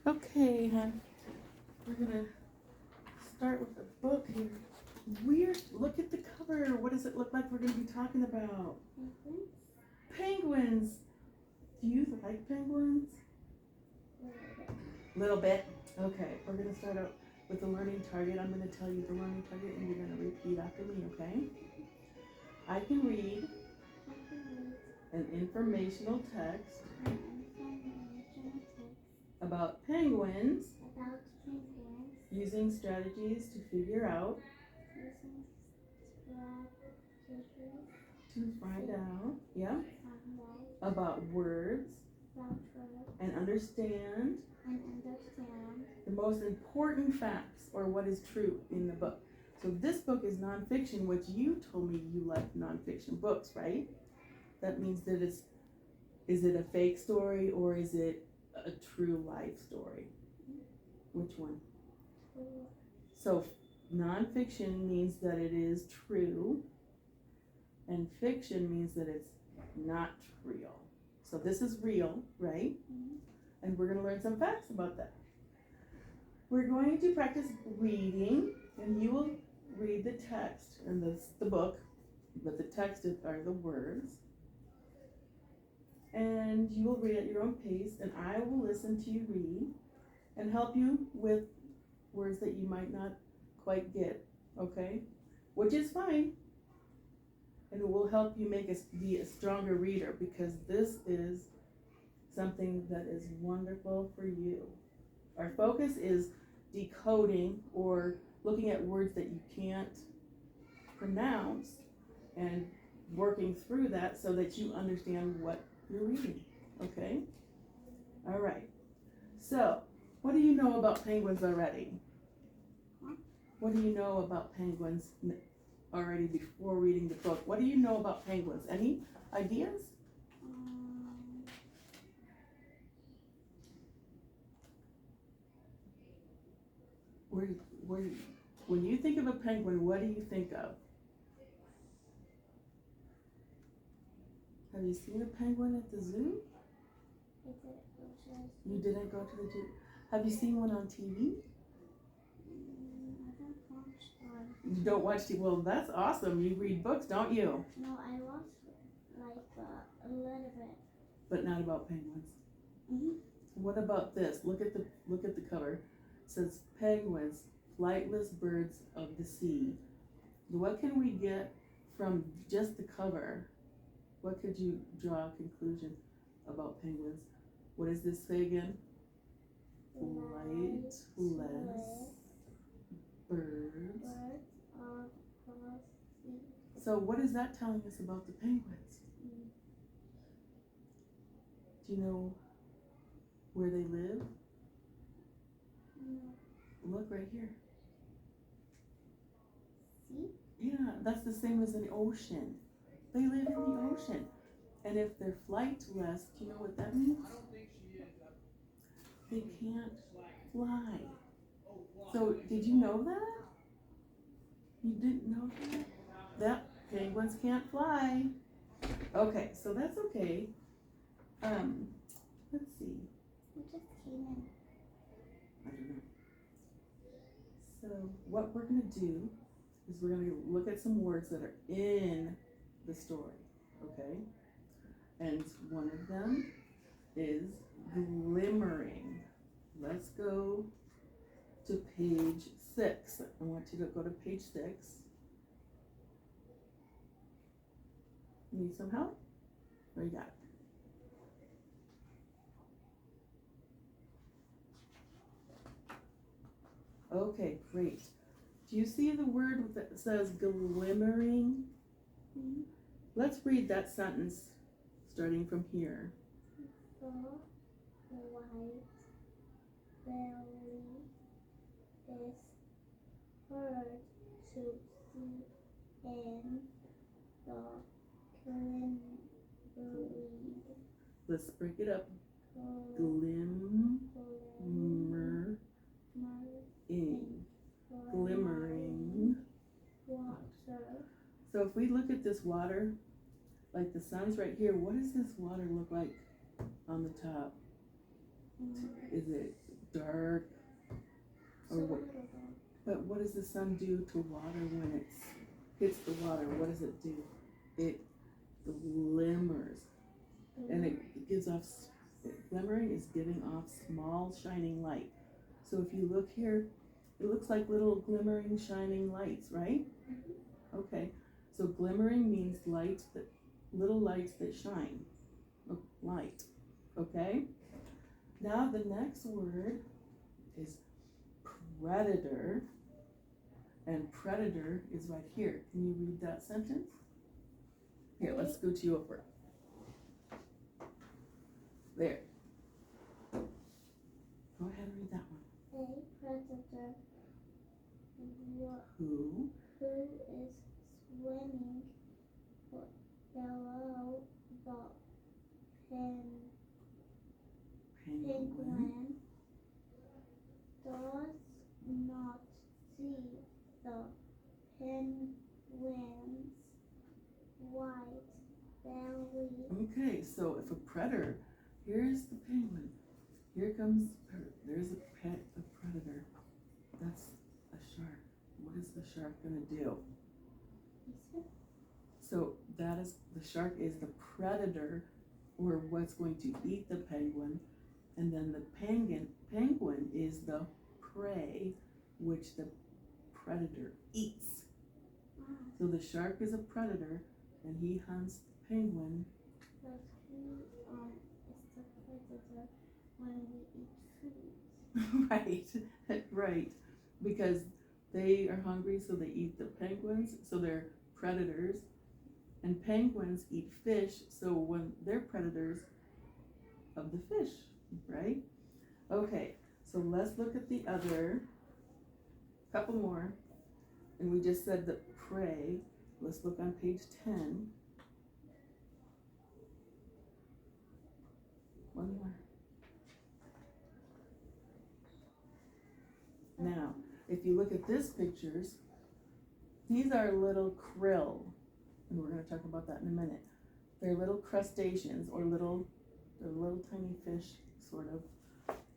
Okay, hon. We're gonna start with the book here. Weird. Look at the cover. What does it look like we're gonna be talking about? Penguins. Do you like penguins? Little bit. Okay, we're gonna start out with the learning target. I'm gonna tell you the learning target and you're gonna repeat after me, okay? I can read an informational text about penguins using strategies to figure out yeah, about words and understand the most important facts or what is true in the book. So this book is nonfiction, which you told me you like nonfiction books, right? That means that is it a fake story or is it a true life story? Which one? So nonfiction means that it is true, and fiction means that it's not real. So this is real, right? And we're going to learn some facts about that. We're going to practice reading, and you will read the text, and this the book, but the text are the words. And you will read at your own pace, and I will listen to you read and help you with words that you might not quite get, okay? Which is fine. And it will help you be a stronger reader, because this is something that is wonderful for you. Our focus is decoding or looking at words that you can't pronounce and working through that so that you understand what you're reading, okay? All right. So, what do you know about penguins already? What do you know about penguins already before reading the book? What do you know about penguins? Any ideas? When you think of a penguin, what do you think of? Have you seen a penguin at the zoo? You didn't go to the zoo. Have you seen one on TV? You don't watch TV? Well, that's awesome. You read books, don't you? No, I watched a little bit. But not about penguins. What about this? Look at the cover. It says penguins, flightless birds of the sea. What can we get from just the cover? What could you draw a conclusion about penguins? What does this say again? Flightless birds of the sea. So what is that telling us about the penguins? Do you know where they live? No. Look right here. Sea? Yeah, that's the same as an ocean. They live in the ocean. And if they're flightless, do you know what that means? They can't fly. So did you know that? You didn't know that? That penguins can't fly. Okay, so that's okay. Let's see. We just came in. I don't know. So what we're gonna do is we're gonna look at some words that are in the story, okay? And one of them is glimmering. Let's go to page 6. I want you to go to page 6. Need some help? Or you got it? Okay, great. Do you see the word that says glimmering? Let's read that sentence starting from here. The white belly is hard to see in the glimmering. Let's break it up. Glimmering. Glimmering water. So if we look at this water, like the sun's right here, what does this water look like on the top? Is it dark. So Or what, I don't know. but what does the sun do to water when it hits the water? What does it do? It glimmers, and it gives off, glimmering is giving off small shining light. So if you look here, it looks like little glimmering shining lights, right? Okay, so glimmering means lights that, little lights that shine, light, okay? Now the next word is predator, and predator is right here. Can you read that sentence? Here, let's scoot you over. There. Go ahead and read that one. A predator Who who is swimming below the penguin does not see the penguin's white belly. Okay, so if a predator, here's the penguin. Here comes, there's a predator. That's a shark. What is the shark gonna do? So that is, the shark is the predator, or what's going to eat the penguin, and then the penguin is the prey, which the predator eats. So the shark is a predator, and he hunts the penguin. But who is the predator when we eat food? Right, right, because they are hungry, so they eat the penguins, so they're predators, and penguins eat fish, so when they're predators of the fish, right? Okay, so let's look at the other, couple more, and we just said the prey. Let's look on page 10. One more. Now, if you look at these pictures, these are little krill, and we're going to talk about that in a minute. They're little crustaceans, or they're little tiny fish, sort of,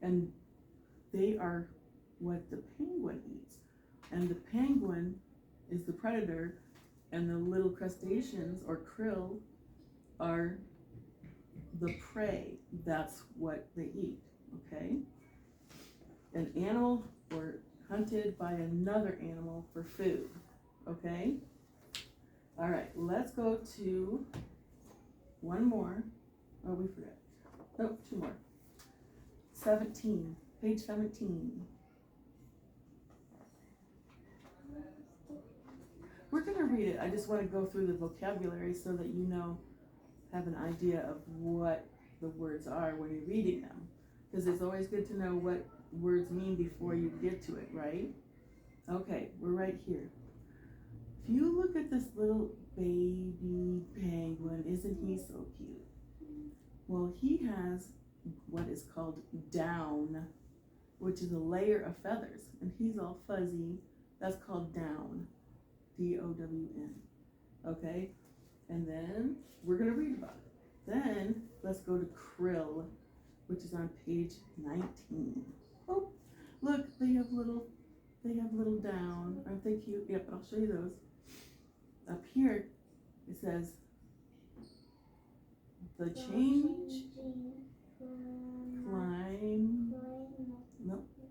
and they are what the penguin eats. And the penguin is the predator, and the little crustaceans, or krill, are the prey. That's what they eat, okay? An animal or hunted by another animal for food, okay? All right, let's go to one more. Oh, we forgot. Nope, two more. 17, page 17. We're gonna read it. I just want to go through the vocabulary so that you know, have an idea of what the words are when you're reading them. Because it's always good to know what words mean before you get to it, right? Okay, we're right here. If you look at this little baby penguin, isn't he so cute? Well, he has what is called down, which is a layer of feathers, and he's all fuzzy. That's called down, D-O-W-N, okay? And then we're gonna read about it. Then let's go to krill, which is on page 19. Oh, look, they have little down. Aren't they cute? Yep, I'll show you those. Up here, it says, the change,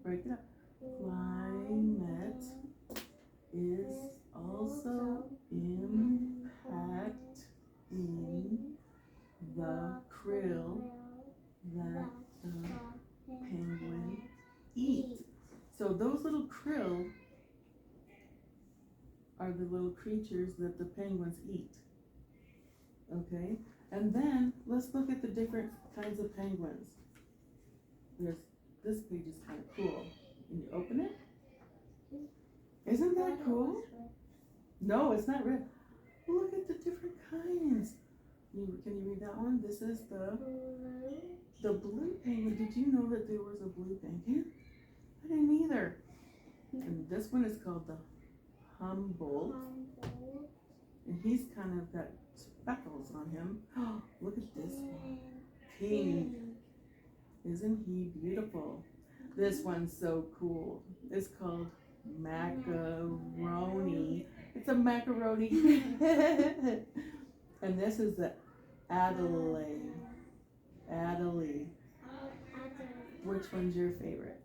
break it up. Climate is also impacting the krill that the penguin eat. So those little krill are the little creatures that the penguins eat. Okay, and then let's look at the different kinds of penguins. This page is kind of cool. Can you open it? Isn't that cool? No, it's not red. Look at the different kinds. Can you read that one? This is the blue penguin. Did you know that there was a blue penguin? I didn't either. And this one is called the Humboldt. And he's kind of got speckles on him. Oh, look at this one. Pink. Isn't he beautiful? This one's so cool. It's called macaroni. It's a macaroni. And this is the Adelaide. Adelaide. Which one's your favorite?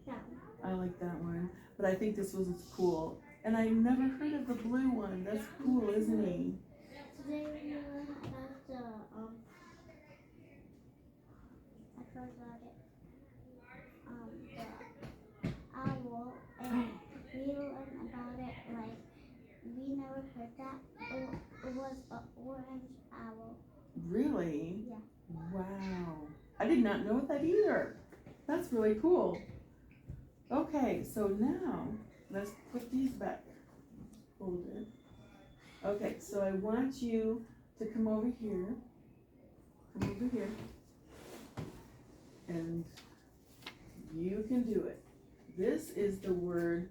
That one. I like that one. But I think this one's cool. And I never heard of the blue one. That's cool, isn't he? Today we learned about the I forgot it. The owl, and we learned about it like we never heard that. It was an orange owl. Really? Yeah. Wow. I did not know that either. That's really cool. Okay, so now let's put these back folded. Okay, so I want you to come over here. Come over here. And you can do it. This is the word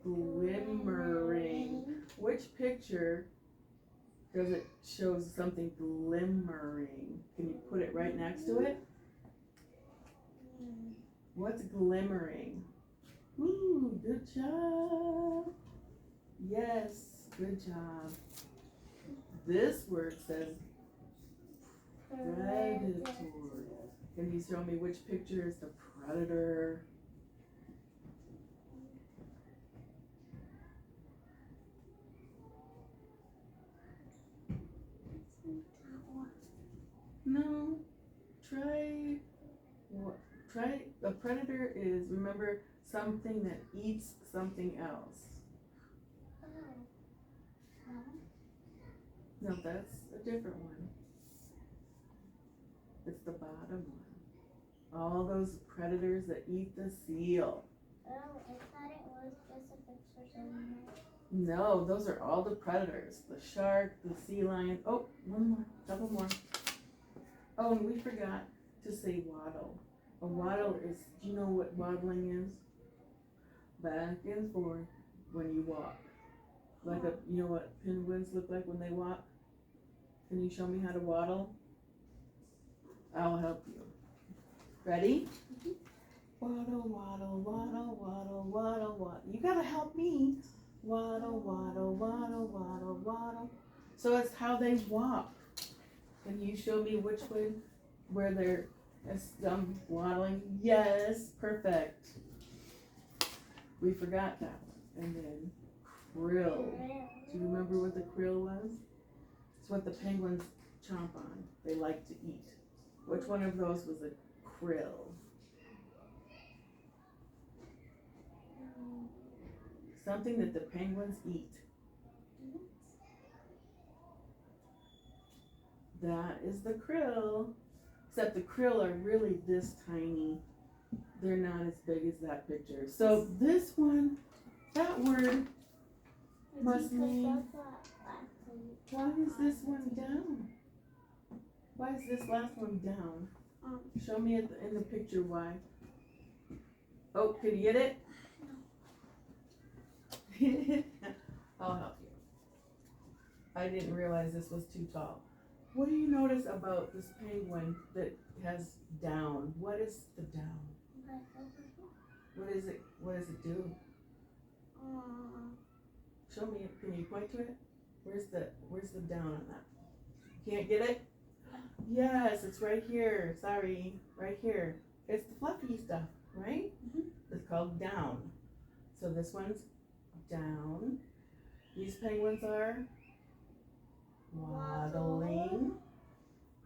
glimmering. Which picture does it show something glimmering? Can you put it right next to it? What's glimmering? Ooh, good job. Yes, good job. This word says predator. Can you show me which picture is the predator? No. Try. A predator is, remember, something that eats something else. No, that's a different one. It's the bottom one. All those predators that eat the seal. Oh, I thought it was just a picture somewhere. No, those are all the predators. The shark, the sea lion. Oh, one more, couple more. Oh, and we forgot to say waddle. A waddle is, do you know what waddling is? Back and forth when you walk. Like you know what penguins look like when they walk? Can you show me how to waddle? I'll help you. Ready? Waddle, waddle, waddle, waddle, waddle, waddle. You gotta help me. Waddle, waddle, waddle, waddle, waddle. So it's how they walk. Can you show me which way, where they're waddling? Yes, perfect. We forgot that one. And then krill. Do you remember what the krill was? It's what the penguins chomp on. They like to eat. Which one of those was a krill? Something that the penguins eat. That is the krill. Except the krill are really this tiny. They're not as big as that picture. So this one, that word must mean, why is this one down? Why is this last one down? Show me in the picture why. Oh, can you get it? I'll help you. I didn't realize this was too tall. What do you notice about this penguin that has down? What is the down? What is it? What does it do? Show me. Can you point to it? Where's the down on that? Can't get it? Yes, it's right here. Sorry, right here. It's the fluffy stuff, right? It's called down. So this one's down. These penguins are waddling.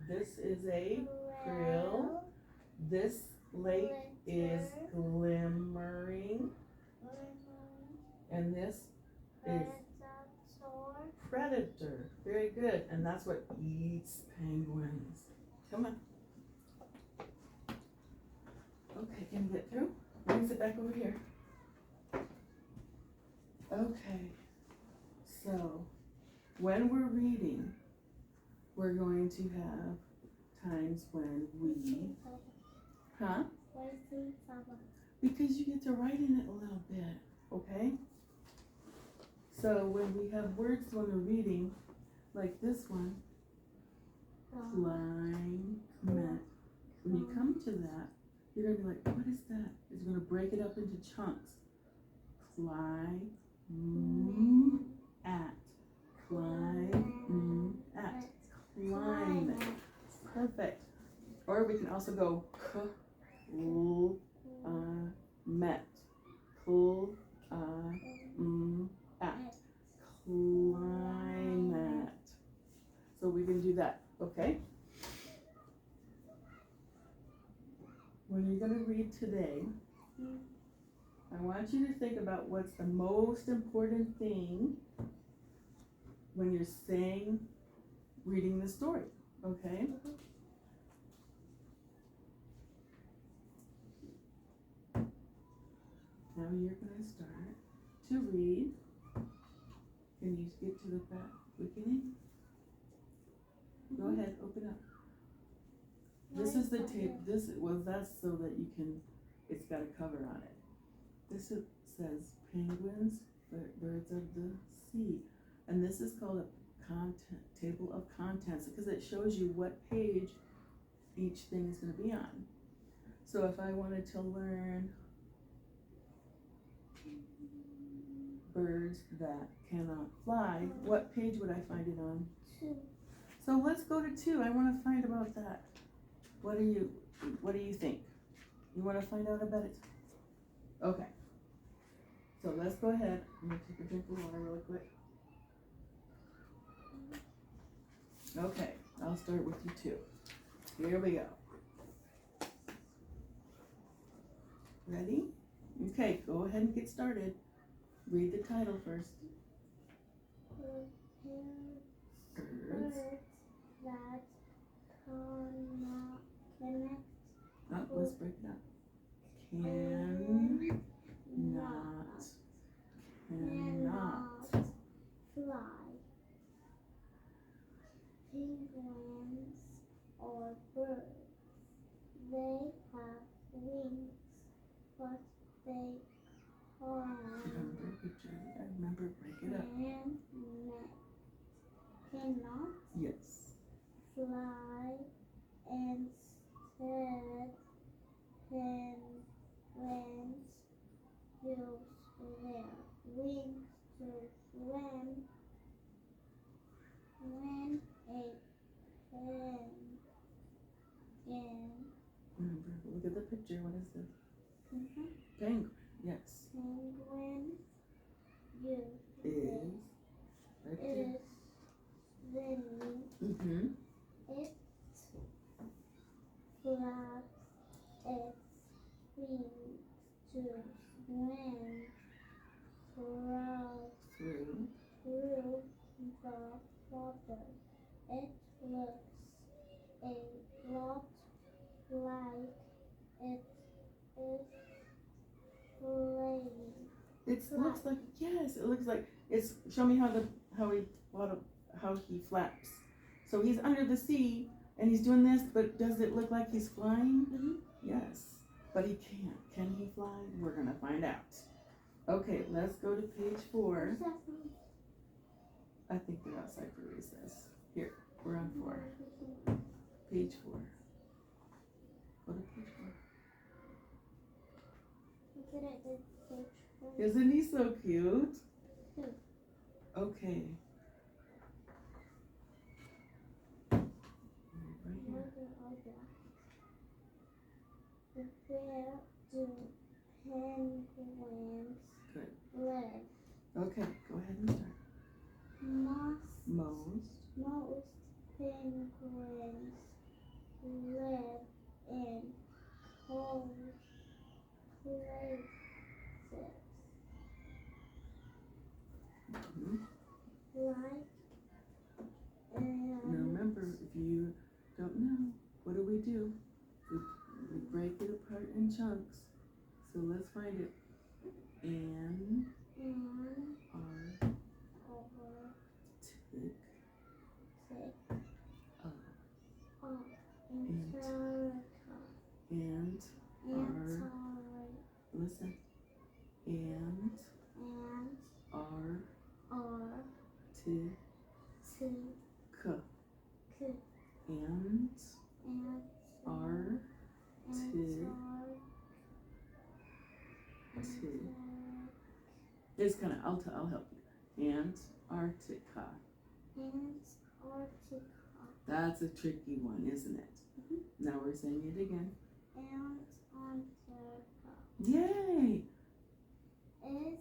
This is a krill. This lake is glimmering. And this is predator. Very good. And that's what eats penguins. Come on. Okay, can you get through? Let me sit back over here. Okay. So, when we're reading, we're going to have times when we, because you get to write in it a little bit, okay? So when we have words when we're reading, like this one, climate. When you come to that, you're gonna be like, what is that? It's gonna break it up into chunks. Climb at. Climb at. Climate. Perfect. Or we can also go met. At. Climate. So we can do that, okay? When you're gonna read today, I want you to think about what's the most important thing when you're saying, reading the story, okay? Now you're gonna start to read. Can you get to the back beginning? Go ahead, open up. This is the tape. That's so that you can, it's got a cover on it. This says penguins, birds of the sea. And this is called a table of contents because it shows you what page each thing is going to be on. So if I wanted to learn birds that cannot fly, what page would I find it on? 2. So let's go to 2. I want to find about that. What do you think? You want to find out about it? Okay. So let's go ahead. I'm going to take a drink of water really quick. Okay, I'll start with you 2. Here we go. Ready? Okay, go ahead and get started. Read the title first. Birds that connect. Oh, let's break it up. Cannot fly. Penguins are birds. They have wings, but they Remember, break it up. Cannot Yes. fly. Instead, penguins use their wings to swim. When a Remember, look at the picture. What is this? penguin Penguin. Yes. penguins Is. Right there. is swimming. Mm-hmm. It flaps its wings to swim Through. through the water. It looks a lot like it is playing. It looks like, yes, it looks like it's. Show me how he flaps. So he's under the sea and he's doing this, but does it look like he's flying? Mm-hmm. Yes, but he can't. Can he fly? We're gonna find out. Okay, let's go to page 4. I think they're outside for recess. Here, we're on 4. Page 4. Go to page 4. Look at it, the page 4. Isn't he so cute? Who? Okay. Where do penguins Good. live? Okay, go ahead and start. Most penguins live in cold places. Mm-hmm. Like Now remember, if you don't know, what do? We break it apart in chunks. So let's find it. And listen. And are and are It's kind of, I'll help you. Antarctica. Antarctica. That's a tricky one, isn't it? Now we're saying it again. Antarctica. Yay! Is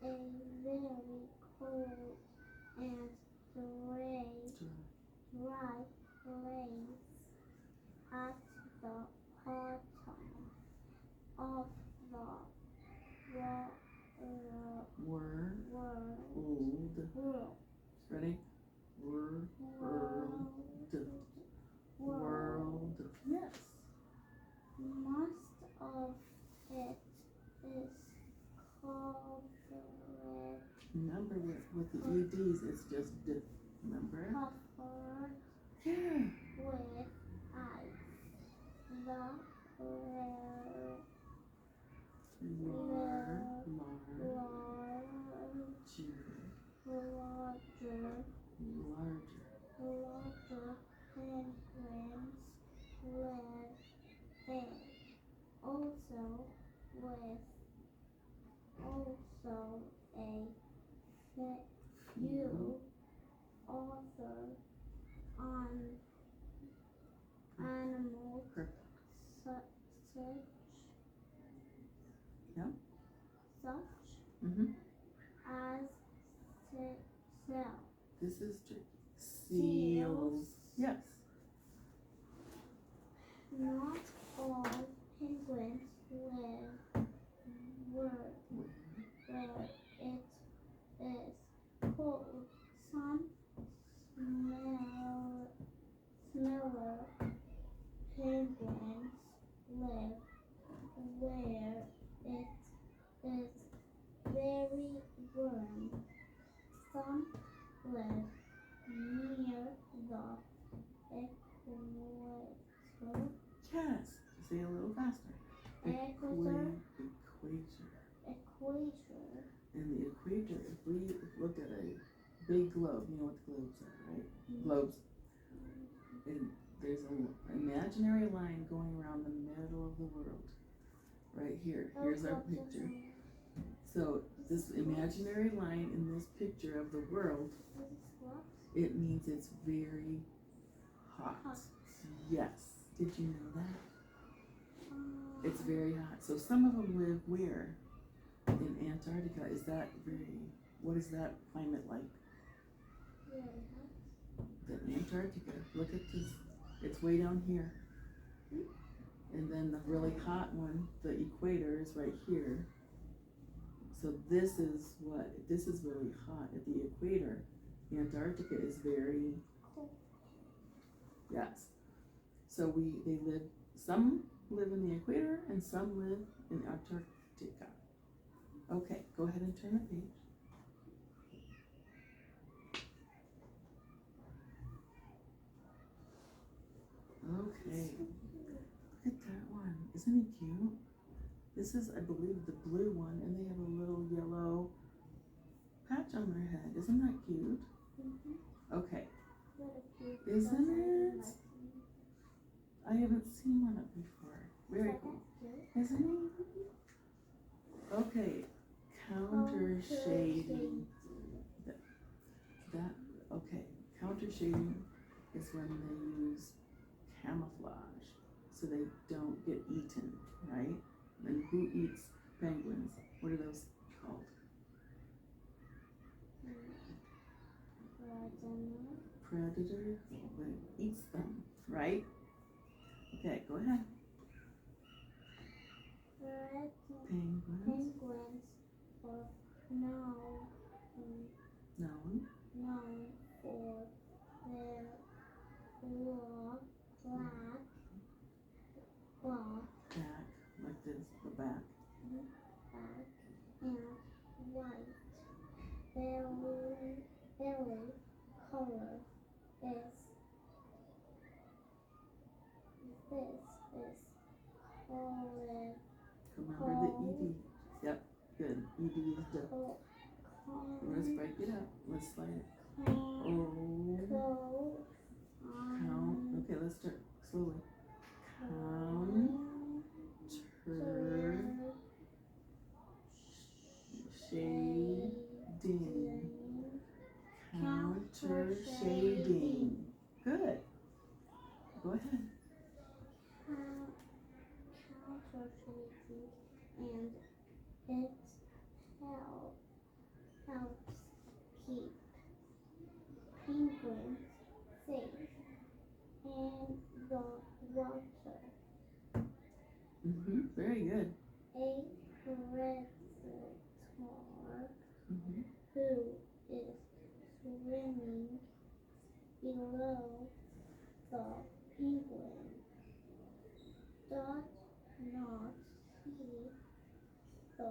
a very cold and dry place at the bottom of the world. Ready? World. Yes. Most of it is covered. Remember with the EDs, it's just D. Remember? Covered Yeah. with ice. The larger penguins live there. Also a few authors on animals such as This is tricky. Seals. Yes. Not all penguins live where it is cold. Some smaller penguins live where it is very warm. Some live near the equator. Yes. Say a little faster. Equator. And the equator, if we look at a big globe, you know what the globes are, right? Globes. And there's an imaginary line going around the middle of the world. Right here. Here's our picture. So this imaginary line in this picture of the world, it means it's very hot. Yes. Did you know that? It's very hot. So some of them live where? In Antarctica. Is that what is that climate like? The Antarctica. Look at this. It's way down here. And then the really hot one, the equator, is right here. So this is really hot at the equator. Antarctica is very cold. Yes. So some live in the equator and some live in Antarctica. Okay, go ahead and turn the page. Okay, look at that one. Isn't he cute? This is, I believe, the blue one, and they have a little yellow patch on their head. Isn't that cute? Okay. Isn't it? I haven't seen one up before. Very cool. Isn't he? Okay, counter shading. Okay, counter shading is when they use camouflage so they don't get eaten, right? And who eats penguins? What are those called? Predator. What eats them, right? Okay, go ahead. Penguins are known for their back, like this, the back. And white belly color is called. Remember the ED. Yep, good. ED is the. Let's break it up. Let's slide it. Count. Okay, let's start slowly. Counter shading. Good. Go ahead. Counter shading, and it helps keep penguins safe in the water. Very good. A predator Mm-hmm. who is swimming below the penguin does not see the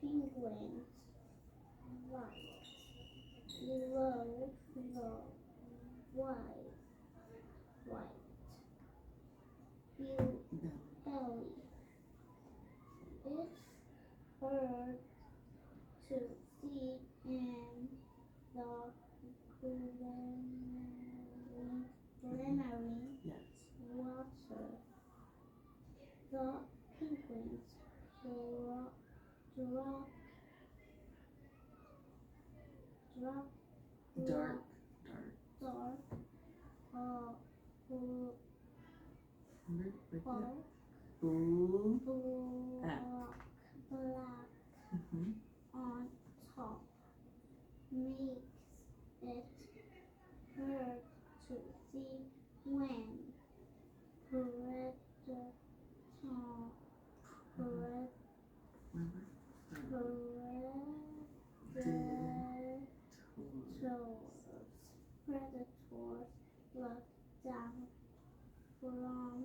penguin's light below the white belly. It's hard to see in the glimmering Yes. water. The penguins drop Dark. black Blue. on top, makes it hard to see when predators look down from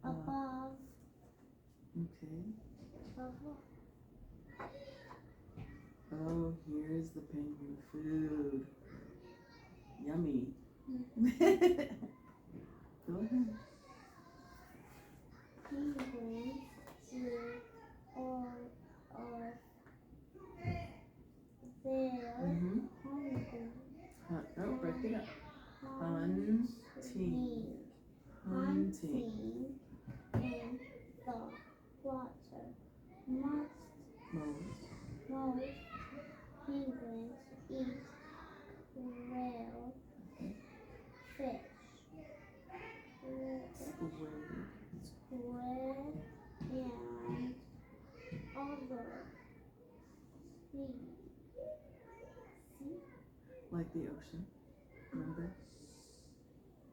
above. Okay. Oh, here's the penguin food. Yummy. Go ahead. Penguins eat all of their Oh, break it up. hunting Hunting. in the water. Most penguins eat whale, fish, squid, and other sea. Like the ocean. Remember?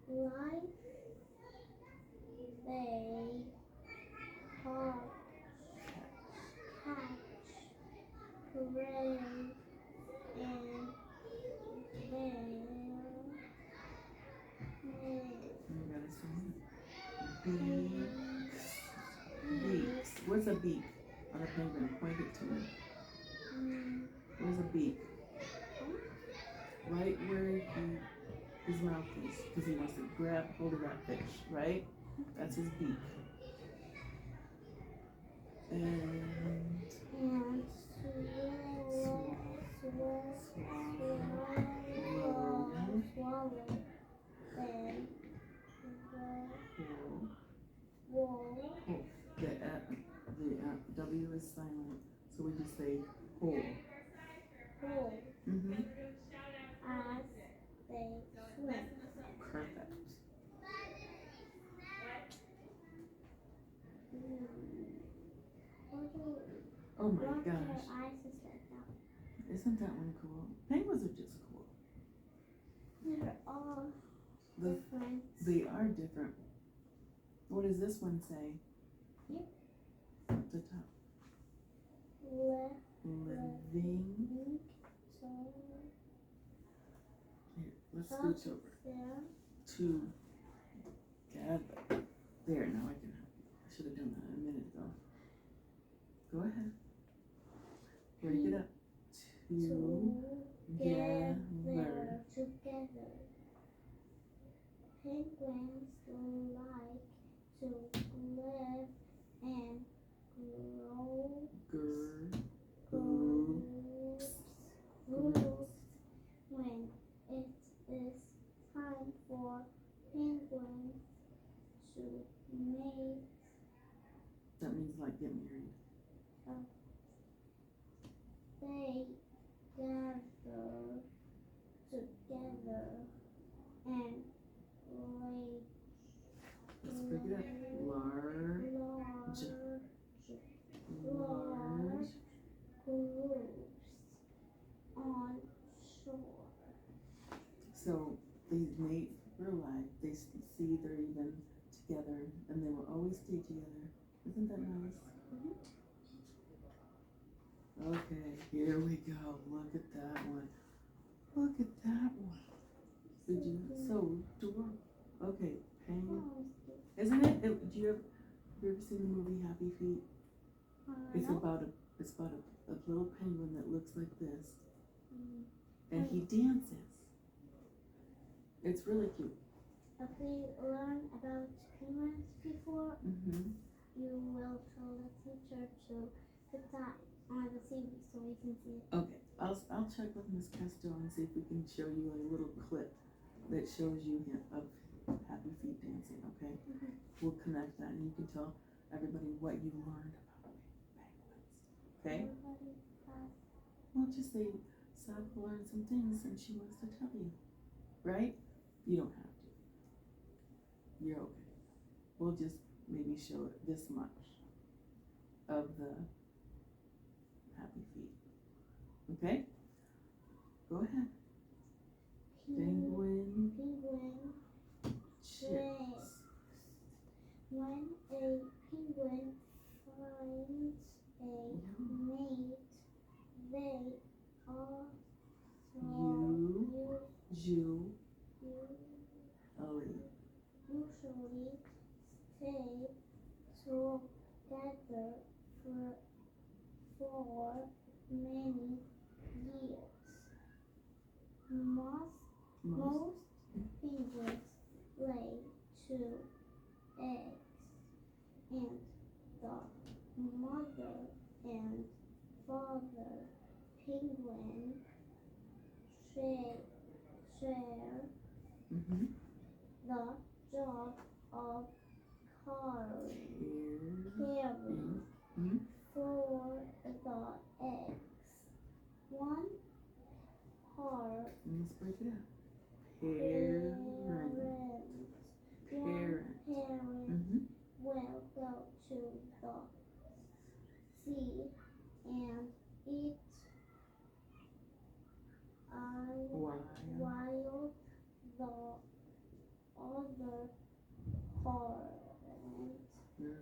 Like they catch, prey, and You gotta say it. Beaks. What's a beak on a penguin? Point it to me. Where's a beak? Right where his mouth is, because he wants to grab hold of that fish, right? That's his beak. And swallow. Then the W is silent, so we just say whole. As they swim. Perfect. Oh my gosh. Isn't that one cool? Penguins are just cool. They're all different. They are different. What does this one say? Here. At the top. Living. Here, let's scooch over. Together. There, now I can help you. I should have done that a minute ago. Go ahead. Break it up. Together. Penguins like to live and grow groups when it is time for penguins to mate. That means like get married. So they mate for life. They see they're even together, and they will always stay together. Isn't that nice? Okay, here we go. Look at that one. Look at that one. Did you? So adorable. Okay, penguin. Isn't it? Do you ever seen the movie Happy Feet? It's No. about a little penguin that looks like this, and he dances. It's really cute. If we learn about penguins before, you will tell the teacher to put that on the TV so we can see it. Okay, I'll check with Miss Castor and see if we can show you a little clip that shows you him of Happy Feet dancing. Okay, we'll connect that, and you can tell everybody what you learned about penguins. Okay. Well, just say Sab learned some things and she wants to tell you. Right? You don't have to. You're okay. We'll just maybe show it this much of the Happy Feet. Okay? Go ahead. Penguin chicks. When a penguin finds a mate, they also usually stay together for many years. Most penguins lay 2 eggs, and the mother and father penguin share the job of caring for the eggs. One part Let's break it up. Parent will go to the sea and eat while the other parent